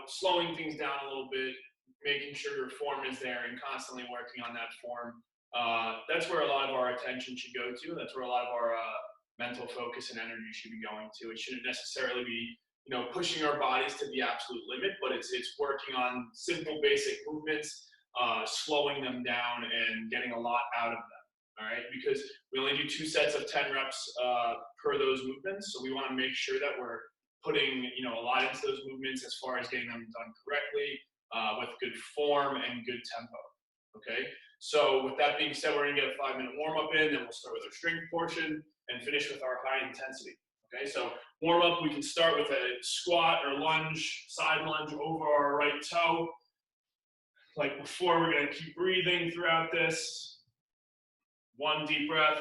slowing things down a little bit, making sure your form is there and constantly working on that form. That's where a lot of our attention should go to. That's where a lot of our mental focus and energy should be going to. It shouldn't necessarily be, pushing our bodies to the absolute limit, but it's working on simple, basic movements, slowing them down and getting a lot out of them. All right, because we only do 2 sets of 10 reps per those movements, so we want to make sure that we're putting a lot into those movements as far as getting them done correctly with good form and good tempo. Okay, so with that being said, we're gonna get a 5-minute warm up in, then we'll start with our strength portion and finish with our high intensity. Okay, so warm up, we can start with a squat or lunge, side lunge over our right toe. Like before, we're gonna keep breathing throughout this. 1 deep breath,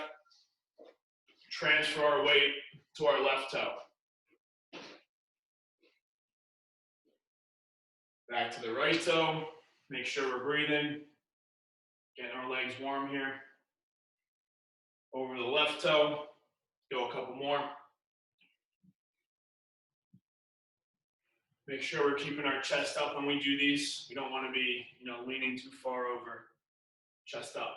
transfer our weight to our left toe. Back to the right toe, make sure we're breathing, getting our legs warm here. Over the left toe, go a couple more. Make sure we're keeping our chest up when we do these. We don't want to be, leaning too far over, chest up.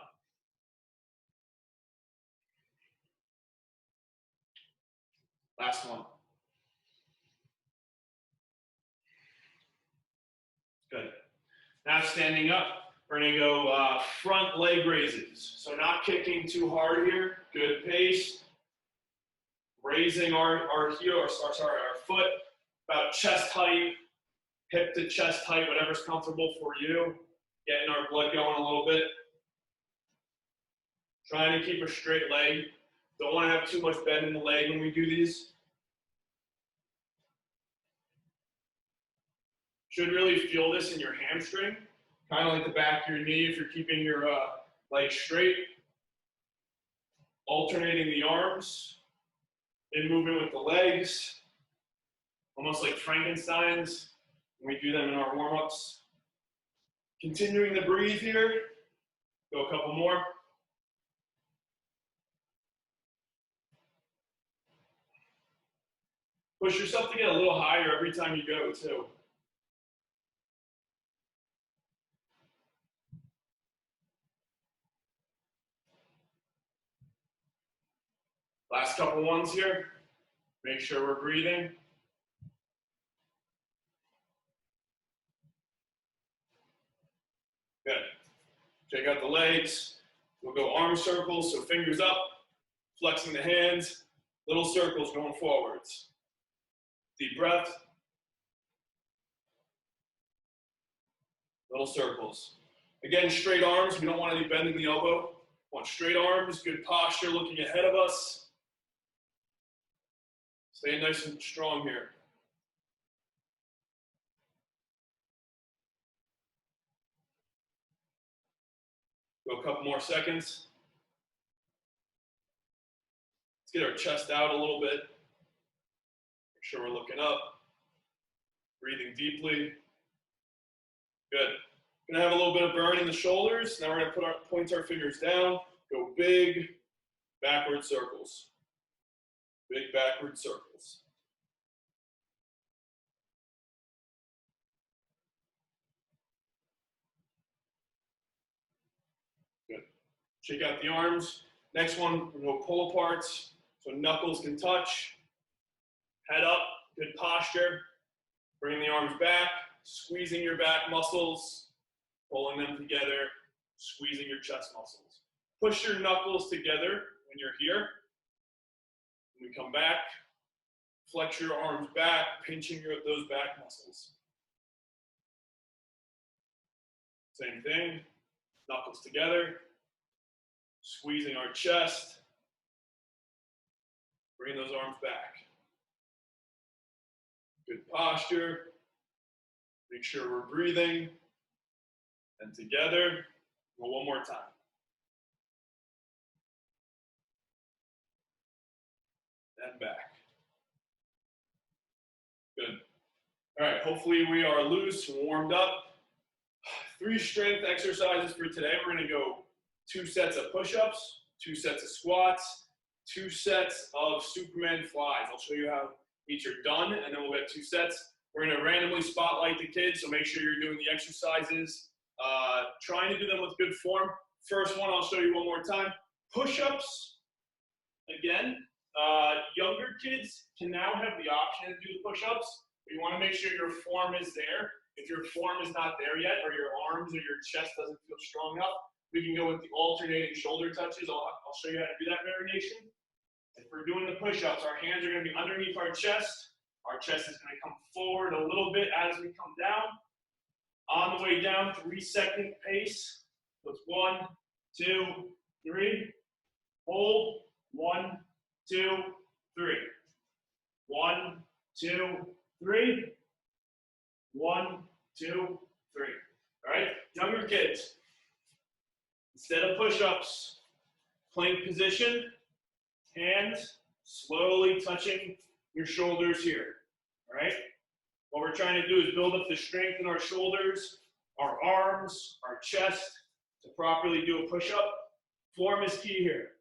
Last one. Good. Now standing up, we're going to go front leg raises. So not kicking too hard here. Good pace. Raising our heel, our foot about chest height, hip to chest height, whatever's comfortable for you. Getting our blood going a little bit. Trying to keep a straight leg. Don't want to have too much bend in the leg when we do these. Should really feel this in your hamstring, kind of like the back of your knee if you're keeping your leg straight. Alternating the arms, in movement with the legs, almost like Frankenstein's when we do them in our warm-ups. Continuing to breathe here, go a couple more. Push yourself to get a little higher every time you go, too. Last couple ones here. Make sure we're breathing. Good. Check out the legs. We'll go arm circles, so fingers up, flexing the hands, little circles going forwards. Deep breath. Little circles. Again, straight arms. We don't want any bend in the elbow. Want straight arms, good posture, looking ahead of us. Stay nice and strong here. Go a couple more seconds. Let's get our chest out a little bit. Make sure we're looking up. Breathing deeply. Good. Gonna have a little bit of burn in the shoulders. Now we're gonna point our fingers down. Go big backward circles. Big backward circles. Good. Shake out the arms. Next one, we're gonna go pull aparts. So knuckles can touch. Head up, good posture. Bring the arms back, squeezing your back muscles. Pulling them together, squeezing your chest muscles. Push your knuckles together when you're here. When we come back, flex your arms back, pinching those back muscles. Same thing, knuckles together, squeezing our chest. Bring those arms back. Good posture. Make sure we're breathing. And together, go one more time. And back. Good. All right, hopefully we are loose and warmed up. 3 strength exercises for today. We're gonna go 2 sets of push-ups, 2 sets of squats, 2 sets of Superman flies. I'll show you how each are done, and then we'll get 2 sets. We're going to randomly spotlight the kids, so make sure you're doing the exercises, trying to do them with good form. First one, I'll show you one more time. Push-ups, again. Younger kids can now have the option to do the push-ups. But you want to make sure your form is there. If your form is not there yet, or your arms or your chest doesn't feel strong enough, we can go with the alternating shoulder touches. I'll show you how to do that variation. If we're doing the push-ups, our hands are going to be underneath our chest. Our chest is going to come forward a little bit as we come down. On the way down, 3-second pace. So it's 1, 2, 3. Hold. 1, 2, 3. 1, 2, 3. 1, 2, 3. All right, younger kids. Instead of push-ups, plank position, hands slowly touching your shoulders here. All right. What we're trying to do is build up the strength in our shoulders, our arms, our chest to properly do a push-up. Form is key here.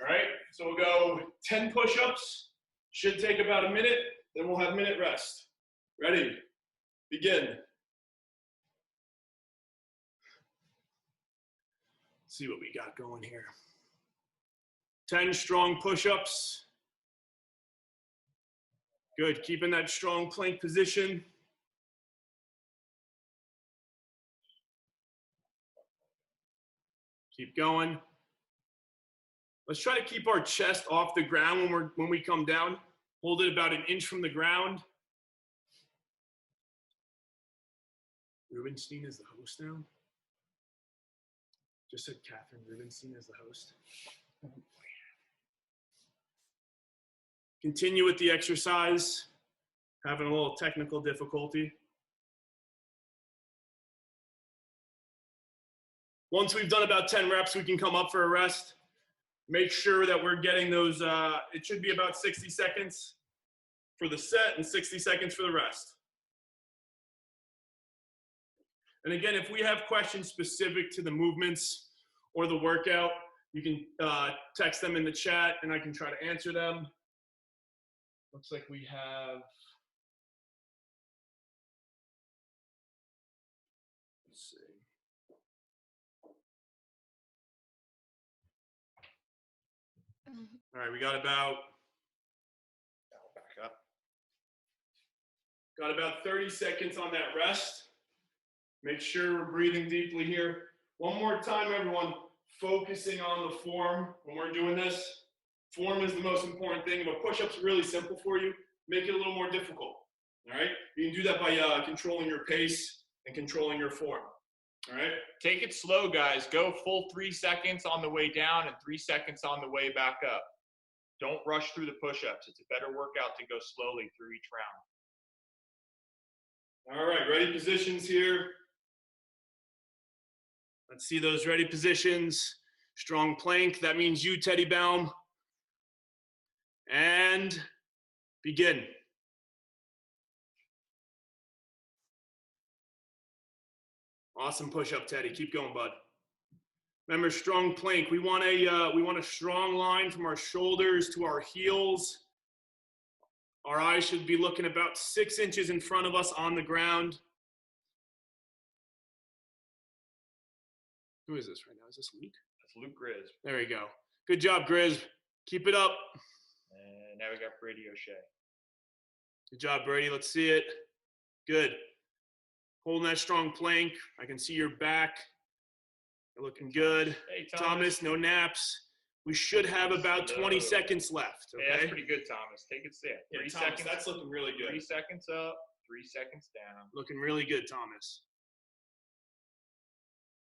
All right. So we'll go 10 push-ups. Should take about a minute. Then we'll have minute rest. Ready? Begin. Let's see what we got going here. 10 strong push-ups. Good, keeping that strong plank position. Keep going. Let's try to keep our chest off the ground when we come down. Hold it about 1 inch from the ground. Rubenstein is the host now. Just said Catherine Rubenstein is the host. Continue with the exercise. Having a little technical difficulty. Once we've done about 10 reps, we can come up for a rest. Make sure that we're getting those, it should be about 60 seconds for the set and 60 seconds for the rest. And again, if we have questions specific to the movements or the workout, you can text them in the chat and I can try to answer them. Looks like we have, let's see. All right, we got about, I'll back up. Got about 30 seconds on that rest. Make sure we're breathing deeply here. One more time, everyone, focusing on the form when we're doing this. Form is the most important thing. If a push-up's really simple for you, make it a little more difficult, all right? You can do that by controlling your pace and controlling your form, all right? Take it slow, guys. Go full 3 seconds on the way down and 3 seconds on the way back up. Don't rush through the push-ups. It's a better workout to go slowly through each round. All right, ready positions here. Let's see those ready positions. Strong plank, that means you, Teddy Baum. And begin. Awesome push-up, Teddy. Keep going, bud. Remember, strong plank. We want a strong line from our shoulders to our heels. Our eyes should be looking about 6 inches in front of us on the ground. Who is this right now? Is this Luke? That's Luke Grizz. There you go. Good job, Grizz. Keep it up. And now we got Brady O'Shea. Good job, Brady. Let's see it. Good. Holding that strong plank. I can see your back. You're looking good. Hey, Thomas, no naps. We should have about 20 seconds left. Okay? Hey, that's pretty good, Thomas. Take it slow. Yeah, 3 Thomas, seconds. that's looking really good. 3 seconds up, 3 seconds down. Looking really good, Thomas.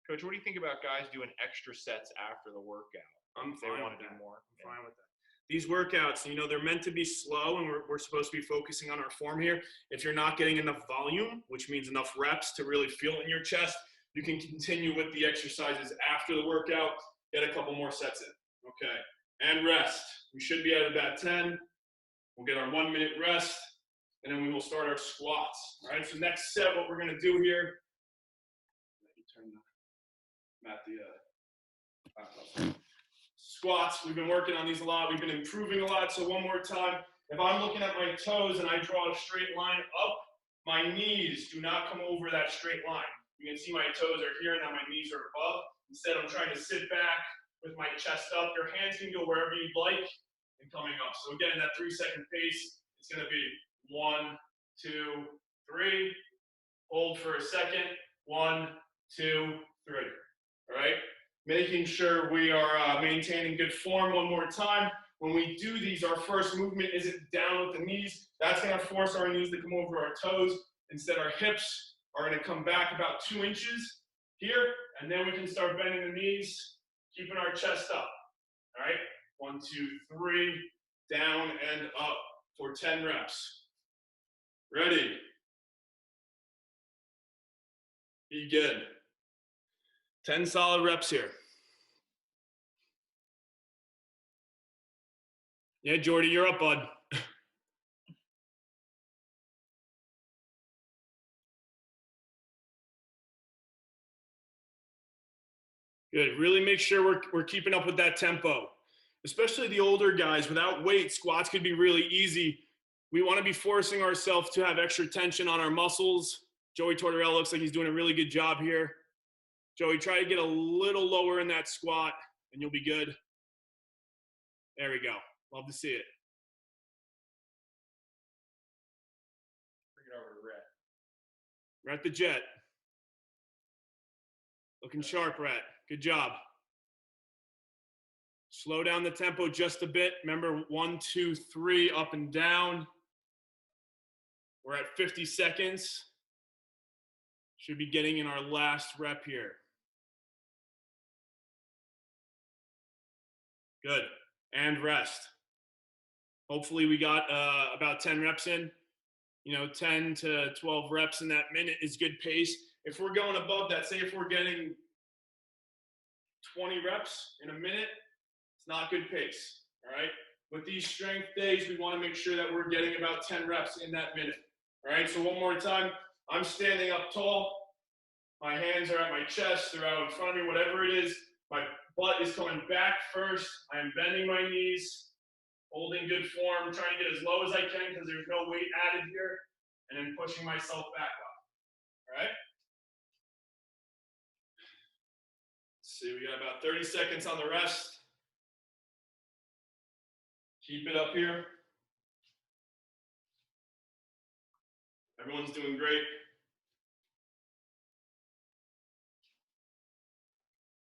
Coach, what do you think about guys doing extra sets after the workout? I'm If they fine want with to do that. more. I'm fine with that. These workouts, you know, they're meant to be slow, and we're supposed to be focusing on our form here. If you're not getting enough volume, which means enough reps to really feel it in your chest, you can continue with the exercises after the workout, get a couple more sets in. Okay, and rest. We should be at about 10. We'll get our 1 minute rest, and then we will start our squats. All right, so next set, what we're gonna do here, let me turn the squats. We've been working on these a lot. We've been improving a lot. So one more time, if I'm looking at my toes and I draw a straight line up, My knees do not come over that straight line. You can see my toes are here, now my knees are above. Instead, I'm trying to sit back with my chest up. Your hands can go wherever you'd like and coming up. So again, in that 3-second pace, it's going to be 1, 2, 3. Hold for a second. 1, 2, 3. All right? Making sure we are maintaining good form one more time. When we do these, our first movement isn't down with the knees. That's going to force our knees to come over our toes. Instead, our hips are going to come back about 2 inches here, and then we can start bending the knees, keeping our chest up. All right? 1, 2, 3, down and up for 10 reps. Ready? Begin. 10 solid reps here. Yeah, Jordy, you're up, bud. Good. Really make sure we're keeping up with that tempo. Especially the older guys, without weight, squats could be really easy. We want to be forcing ourselves to have extra tension on our muscles. Joey Tortorella looks like he's doing a really good job here. Joey, try to get a little lower in that squat, and you'll be good. There we go. Love to see it. Bring it over to Rhett. Rhett the Jet. Looking sharp, Rhett. Good job. Slow down the tempo just a bit. Remember, 1, 2, 3, up and down. We're at 50 seconds. Should be getting in our last rep here. Good. And rest. Hopefully we got about 10 reps in. 10 to 12 reps in that minute is good pace. If we're going above that, say if we're getting 20 reps in a minute, it's not good pace, all right? With these strength days, we want to make sure that we're getting about 10 reps in that minute, all right? So one more time, I'm standing up tall. My hands are at my chest, they're out in front of me, whatever it is. My butt is coming back first. I am bending my knees, holding good form, trying to get as low as I can because there's no weight added here, and then pushing myself back up, all right? Let's see, we got about 30 seconds on the rest. Keep it up here. Everyone's doing great.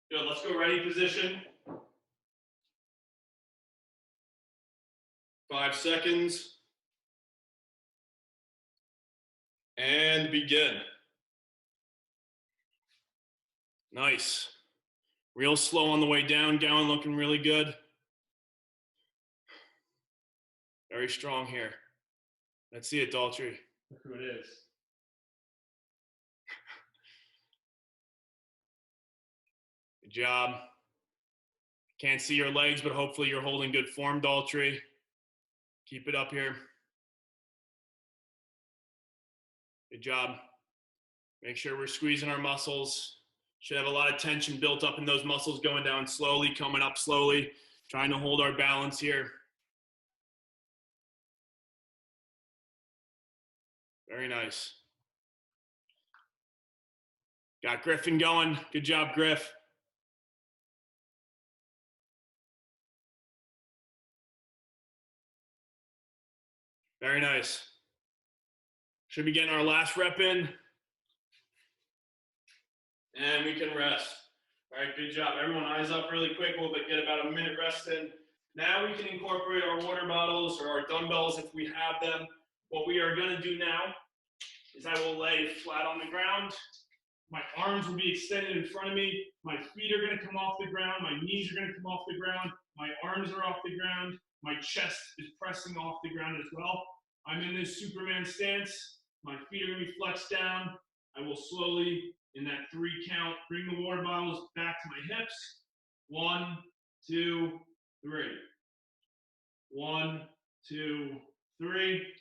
Good, let's go ready position. 5 seconds. And begin. Nice. Real slow on the way down. Gowan looking really good. Very strong here. Let's see it, Daltrey. Look who it is. Good job. Can't see your legs, but hopefully you're holding good form, Daltrey. Keep it up here. Good job. Make sure we're squeezing our muscles. Should have a lot of tension built up in those muscles going down slowly, coming up slowly. Trying to hold our balance here. Very nice. Got Griffin going. Good job, Griff. Very nice. Should be getting our last rep in. And we can rest. All right, good job. Everyone eyes up really quick. We'll get about a minute rest in. Now we can incorporate our water bottles or our dumbbells if we have them. What we are gonna do now is I will lay flat on the ground. My arms will be extended in front of me. My feet are gonna come off the ground. My knees are gonna come off the ground. My arms are off the ground. My chest is pressing off the ground as well. I'm in this Superman stance. My feet are gonna be flexed down. I will slowly, in that 3 count, bring the water bottles back to my hips. 1, 2, 3. 1, 2, 3.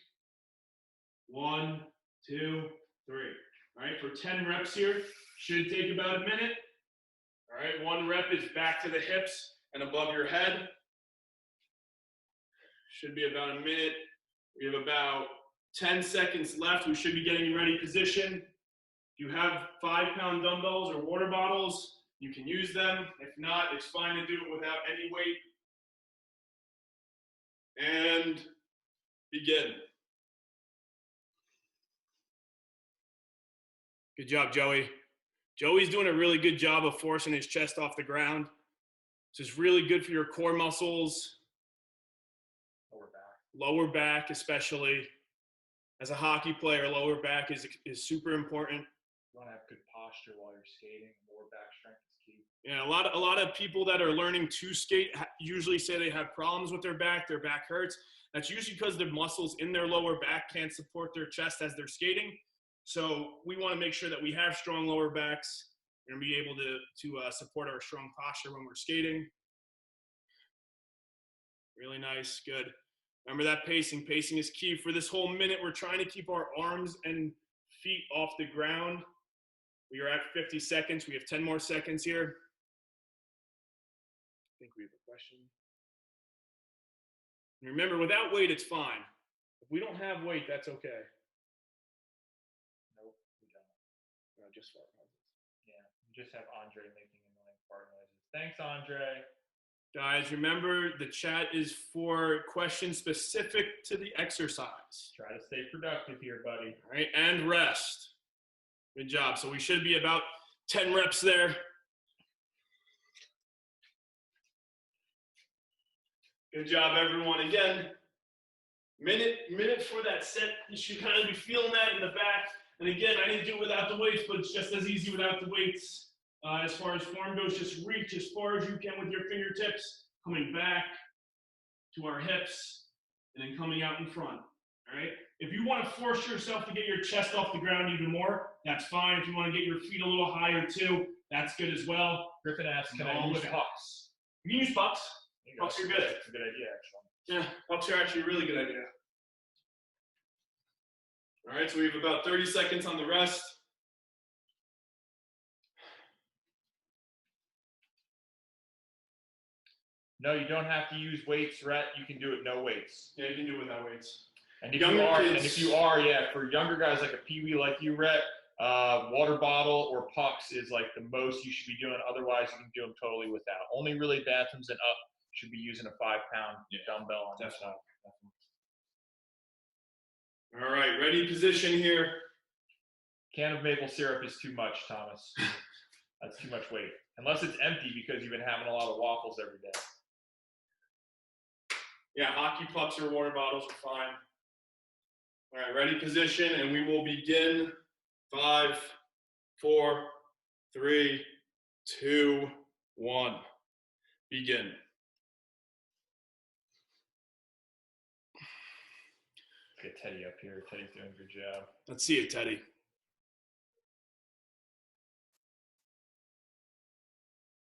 1, 2, 3. All right, for 10 reps here, should take about a minute. All right, 1 rep is back to the hips and above your head. Should be about a minute. We have about 10 seconds left. We should be getting in ready position. If you have 5-pound dumbbells or water bottles, you can use them. If not, it's fine to do it without any weight. And begin. Good job, Joey. Joey's doing a really good job of forcing his chest off the ground. This is really good for your core muscles. Lower back especially. As a hockey player, lower back is super important. You want to have good posture while you're skating. Lower back strength is key. Yeah, a lot of people that are learning to skate usually say they have problems with their back hurts. That's usually because the muscles in their lower back can't support their chest as they're skating. So we want to make sure that we have strong lower backs and be able to support our strong posture when we're skating. Really nice, good. Remember that pacing. Pacing is key. For this whole minute, we're trying to keep our arms and feet off the ground. We are at 50 seconds. We have 10 more seconds here. I think we have a question. And remember, without weight, it's fine. If we don't have weight, that's okay. Nope, we don't. No, just fart noises. Yeah, we just have Andre making annoying fart noises. Thanks, Andre. Guys, remember the chat is for questions specific to the exercise. Try to stay productive here, buddy. All right, and rest. Good job. So we should be about 10 reps there. Good job, everyone. Again, minute for that set. You should kind of be feeling that in the back. And again, I didn't do it without the weights, but it's just as easy without the weights. As far as form goes, just reach as far as you can with your fingertips, coming back to our hips, and then coming out in front, all right? If you want to force yourself to get your chest off the ground even more, that's fine. If you want to get your feet a little higher too, that's good as well. Griffin asks, can I use pucks? You can use pucks. Pucks are good. That's a good idea, actually. Yeah, pucks are actually a really good idea. All right, so we have about 30 seconds on the rest. No, you don't have to use weights, Rhett. You can do it no weights. Yeah, you can do it without weights. And if you are, for younger guys like a peewee like you, Rhett, water bottle or pucks is like the most you should be doing. Otherwise, you can do them totally without. Only really bathrooms and up should be using a 5-pound dumbbell on this side. All right, ready position here. Can of maple syrup is too much, Thomas. That's too much weight. Unless it's empty because you've been having a lot of waffles every day. Yeah, hockey pucks or water bottles are fine. All right, ready position, and we will begin. 5, 4, 3, 2, 1. Begin. Get Teddy up here. Teddy's doing a good job. Let's see it, Teddy.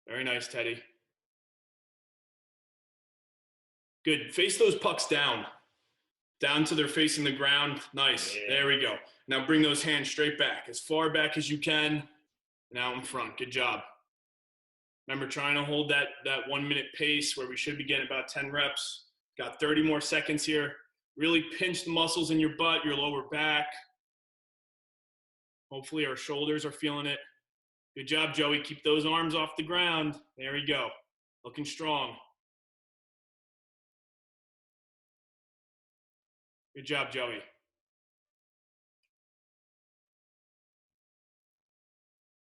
Very nice, Teddy. Good. Face those pucks down. Down till they're facing the ground. Nice. Yeah. There we go. Now bring those hands straight back. As far back as you can. And out in front. Good job. Remember, trying to hold that 1 minute pace where we should be getting about 10 reps. Got 30 more seconds here. Really pinch the muscles in your butt, your lower back. Hopefully our shoulders are feeling it. Good job, Joey. Keep those arms off the ground. There we go. Looking strong. Good job, Joey.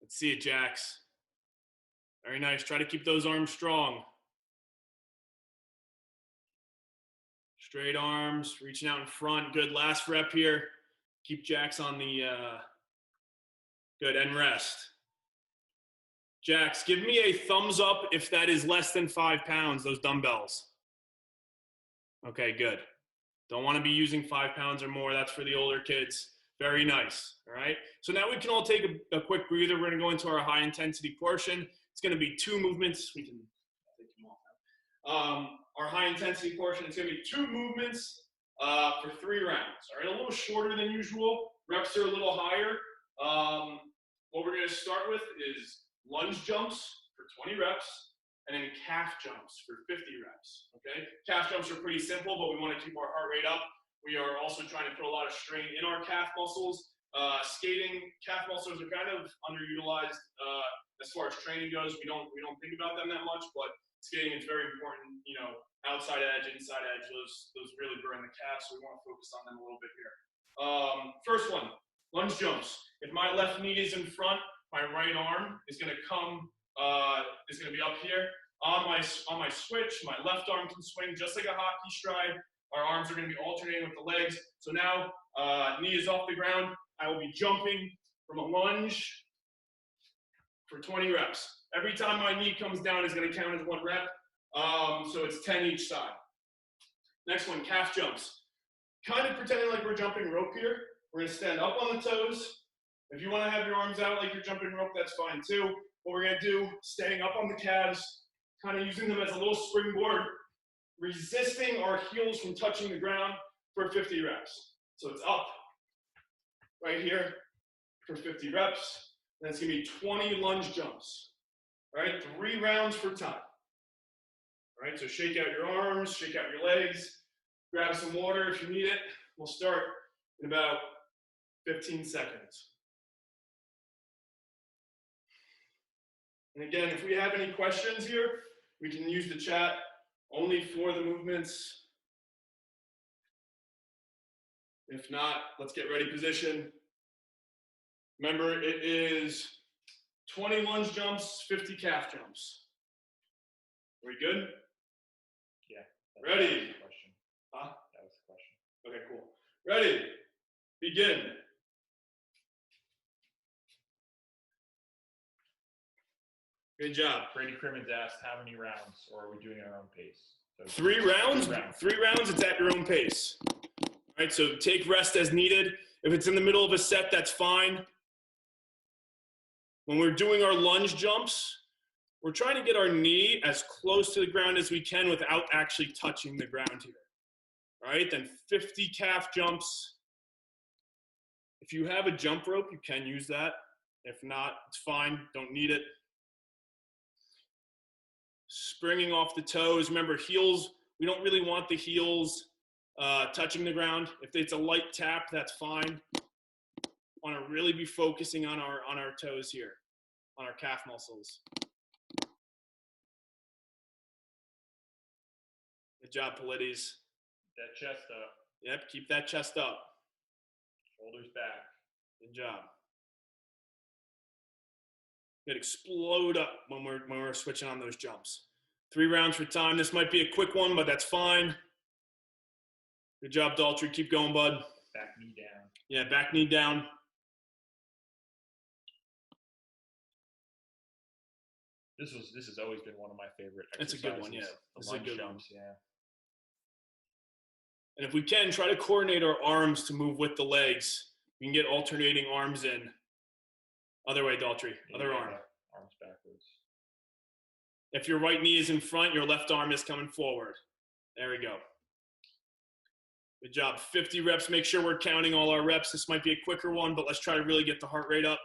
Let's see it, Jax. Very nice. Try to keep those arms strong. Straight arms, reaching out in front. Good. Last rep here. Keep Jax on the good, and rest. Jax, give me a thumbs up if that is less than 5 pounds, those dumbbells. Okay, good. Don't want to be using 5 pounds or more. That's for the older kids. Very nice. All right. So now we can all take a quick breather. We're going to go into our high intensity portion. It's going to be 2 movements. We can take them off now. Our high intensity portion is going to be 2 movements for 3 rounds. All right. A little shorter than usual. Reps are a little higher. What we're going to start with is lunge jumps for 20 reps. And then calf jumps for 50 reps, okay? Calf jumps are pretty simple, but we want to keep our heart rate up. We are also trying to put a lot of strain in our calf muscles. Skating, calf muscles are kind of underutilized as far as training goes. We don't think about them that much, but skating is very important. You know, outside edge, inside edge, those really burn the calves, so we want to focus on them a little bit here. First one, lunge jumps. If my left knee is in front, my right arm is going to be up here. On my switch, my left arm can swing just like a hockey stride. Our arms are going to be alternating with the legs. So now, knee is off the ground. I will be jumping from a lunge for 20 reps. Every time my knee comes down is going to count as 1 rep. So it's 10 each side. Next one, calf jumps. Kind of pretending like we're jumping rope here. We're going to stand up on the toes. If you want to have your arms out like you're jumping rope, that's fine too. What we're going to do, staying up on the calves, kind of using them as a little springboard, resisting our heels from touching the ground for 50 reps. So it's up right here for 50 reps. And it's going to be 20 lunge jumps. All right, 3 rounds for time. All right, so shake out your arms, shake out your legs, grab some water if you need it. We'll start in about 15 seconds. And again, if we have any questions here, we can use the chat only for the movements. If not, let's get ready position. Remember, it is 20 lunge jumps, 50 calf jumps. Are we good? Yeah. Ready? That was the question. Huh? That was the question. Okay, cool. Ready? Begin. Good job. Brady Crimmins asked how many rounds, or are we doing our own pace? So 3 rounds? 3 rounds. 3 rounds, it's at your own pace. All right, so take rest as needed. If it's in the middle of a set, that's fine. When we're doing our lunge jumps, we're trying to get our knee as close to the ground as we can without actually touching the ground here. All right, then 50 calf jumps. If you have a jump rope, you can use that. If not, it's fine, don't need it. Springing off the toes. Remember, heels, we don't really want the heels touching the ground. If it's a light tap, that's fine. Want to really be focusing on our toes here, on our calf muscles. Good job, Polides. That chest up. Yep, keep that chest up. Shoulders back. Good job. Good, explode up when we're switching on those jumps. 3 rounds for time. This might be a quick one, but that's fine. Good job, Daltrey. Keep going, bud. Back knee down. Yeah, back knee down. This has always been one of my favorite It's exercises. a good one, yeah. The lunge jumps, yeah. And if we can, try to coordinate our arms to move with the legs. We can get alternating arms in. Other way, Daltrey. Other arm. Arms backwards. If your right knee is in front, your left arm is coming forward. There we go. Good job. 50 reps. Make sure we're counting all our reps. This might be a quicker one, but let's try to really get the heart rate up.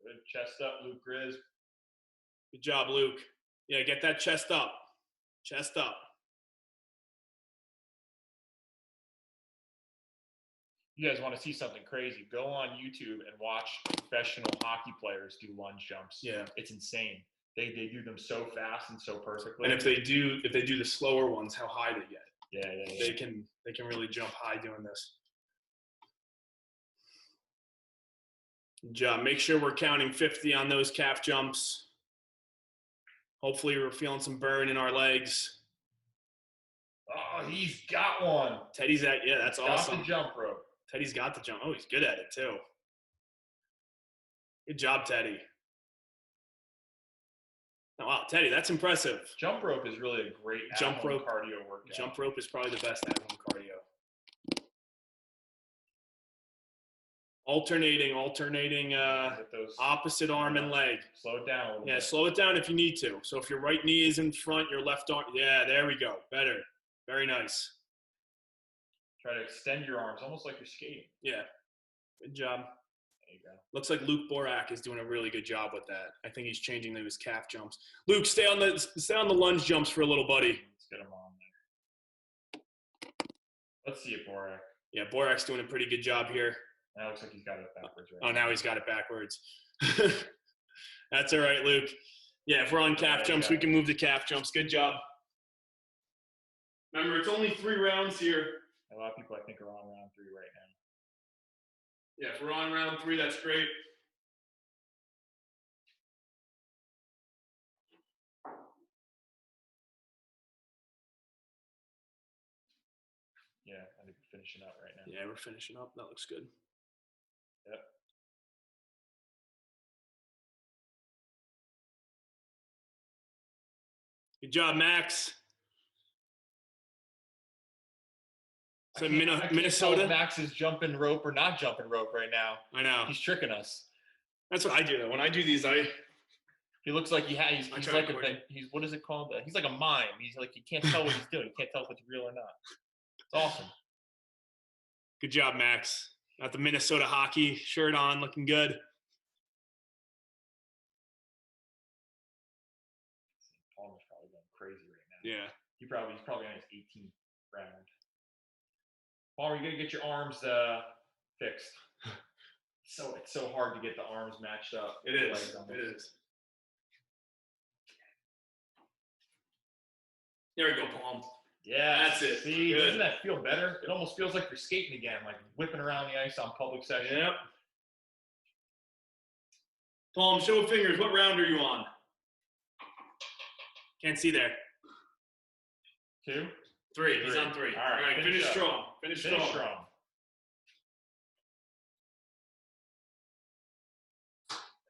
Good. Chest up, Luke Grizz. Good job, Luke. Yeah, get that chest up. Chest up. You guys want to see something crazy? Go on YouTube and watch professional hockey players do lunge jumps. Yeah. It's insane. They do them so fast and so perfectly. And if they do the slower ones, how high they get. Yeah. They can really jump high doing this. Good job. Make sure we're counting 50 on those calf jumps. Hopefully we're feeling some burn in our legs. Oh, he's got one. Teddy's that's awesome. Got the jump rope. Teddy's got the jump. Oh, he's good at it too. Good job, Teddy. Oh, wow, Teddy, that's impressive. Jump rope is really a great jump rope cardio workout. Jump rope is probably the best at-home cardio. Alternating opposite arm and leg. Slow it down a little bit. Slow it down if you need to. So if your right knee is in front, your left arm, there we go. Better. Very nice. Try to extend your arms, almost like you're skating. Yeah. Good job. There you go. Looks like Luke Borak is doing a really good job with that. I think he's changing his calf jumps. Luke, stay on the lunge jumps for a little, buddy. Let's get him on Let's see it, Borak. Yeah, Borak's doing a pretty good job here. That looks like he's got it backwards right Oh, now he's got it backwards. That's all right, Luke. Yeah, if we're on calf jumps, we can move to calf jumps. Good job. Remember, it's only 3 rounds here. A lot of people, I think, are on round 3 right now. Yeah, if we're on round 3, that's great. Yeah, I think we're finishing up right now. Yeah, we're finishing up. That looks good. Yep. Good job, Max. So Minnesota. Max is jumping rope or not jumping rope right now. I know. He's tricking us. That's what I do though. When I do these, he looks like he's like he's what is it called? He's like a mime. He's like you can't tell what he's doing. You can't tell if it's real or not. It's awesome. Good job, Max. Got the Minnesota hockey shirt on, looking good. Palmer's probably going crazy right now. Yeah. He's probably on his 18th round. Palmer, you gotta get your arms fixed. So it's so hard to get the arms matched up. It is. It is. There we go, Palm. Yeah, that's it. See, good. Doesn't that feel better? It almost feels like you're skating again, like whipping around the ice on public session. Yep. Palm, show of fingers. What round are you on? Can't see there. 2? 3. He's on 3. All right, finish strong. Finish strong.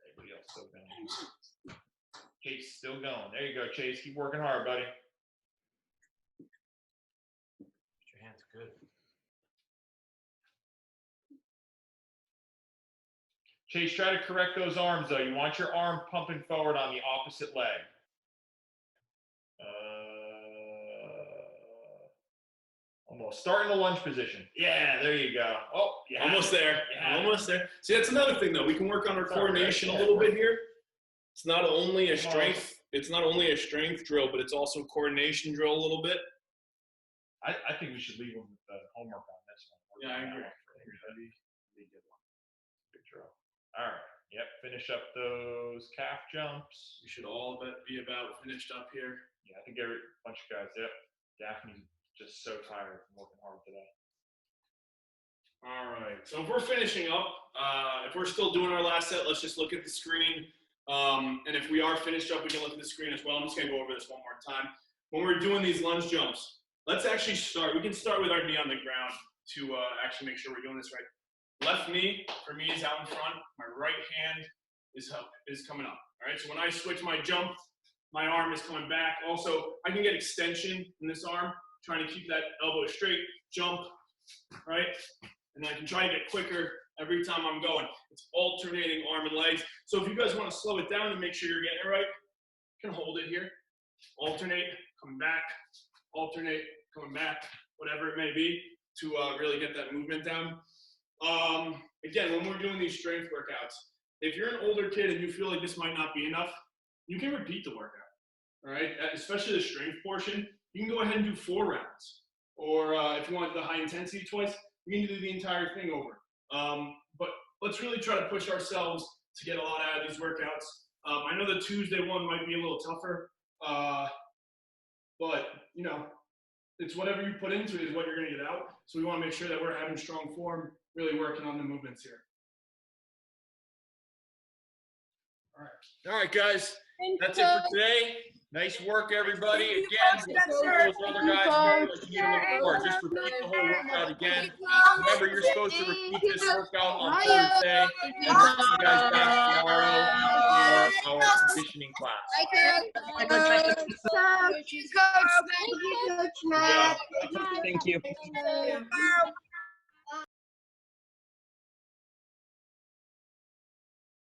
Everybody else still going. Chase still going. There you go, Chase. Keep working hard, buddy. Your hands good. Chase, try to correct those arms, though. You want your arm pumping forward on the opposite leg. Almost. Start in the lunge position. Yeah, there you go. Oh, yeah. Almost there. Almost there. See, that's another thing, though. We can work on our coordination a little bit here. It's not only a strength. It's not only a strength drill, but it's also a coordination drill a little bit. I think we should leave them with the homework on this one. Yeah, I agree. That'd be a good one. Good drill. All right. Yep. Finish up those calf jumps. We should all be about finished up here. Yeah, I think a bunch of guys. Yep. Daphne's just so tired from working hard today. All right. So if we're finishing up, if we're still doing our last set, let's just look at the screen. And if we are finished up, we can look at the screen as well. I'm just going to go over this one more time. When we're doing these lunge jumps, let's actually start. We can start with our knee on the ground to actually make sure we're doing this right. Left knee, for me, is out in front. My right hand is coming up. All right. So when I switch my jump, my arm is coming back. Also, I can get extension in this arm, trying to keep that elbow straight, jump, right? And then I can try to get quicker every time I'm going. It's alternating arm and legs. So if you guys want to slow it down and make sure you're getting it right, you can hold it here. Alternate, coming back, alternate, coming back, whatever it may be, to really get that movement down. Again, when we're doing these strength workouts, if you're an older kid and you feel like this might not be enough, you can repeat the workout, all right? Especially the strength portion. You can go ahead and do 4 rounds. Or if you want the high intensity twice, you can do the entire thing over. But let's really try to push ourselves to get a lot out of these workouts. I know the Tuesday one might be a little tougher, but you know, it's whatever you put into it is what you're going to get out. So we want to make sure that we're having strong form, really working on the movements here. All right, guys. That's it for today. Nice work, everybody. Again, those other guys know that you need to look for. Just repeat the whole workout again. Remember, you're supposed to repeat this workout on Thursday. And see you guys back tomorrow for our conditioning class. Thank you.